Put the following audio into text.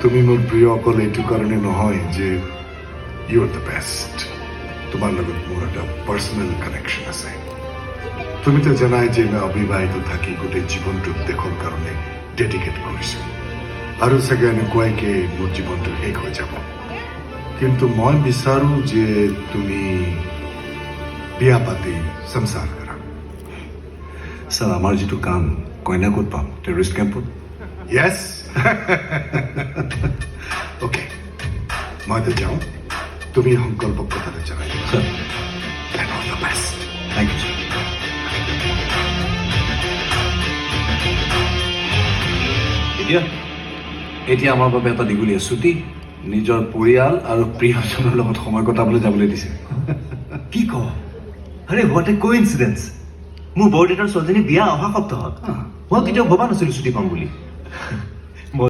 তুমি মোৰ প্ৰিয় অকল এইটো কাৰণে নহয় যে ইউ আৰ দ্য বেষ্ট। তোমাৰ লগত মোৰ এটা পাৰ্চনেল কানেকশ্যন আছে। তুমিতো জানাই যে মই অবিবাহিত থাকি গোটেই জীৱনটো দেশৰ কাৰণে ডেডিকেট কৰিছোঁ, আৰু চাগে এনেকুৱাইকে মোৰ জীৱনটো শেষ হৈ যাব। কিন্তু মই বিচাৰো যে তুমি বিয়া পাতি সংসাৰ কৰা। ছাৰ, আমাৰ যিটো কাম, কইনা ক'ত পাম? টেৰৰিষ্ট কেম্পত? য়েছ। অ'কে, মই তো যাওঁ, তুমি সংকল্প কথাটো জনাই দিবা। Sir, And all the best. Thank you sir. এতিয়া আমাৰ বাবে এটা দীঘলীয়া ছুটী, নিজৰ পৰিয়াল আৰু প্ৰিয়জনৰ লগত সময় কটাবলৈ যাবলৈ দিছে। কি ক? আৰে হোৱাট এ কোইনচিডেঞ্চ! মোৰ বৰদেউতাৰ ছোৱালীজনী বিয়া অহা সপ্তাহত। মই কেতিয়াও ভবা নাছিলো ছুটি পাম বুলি।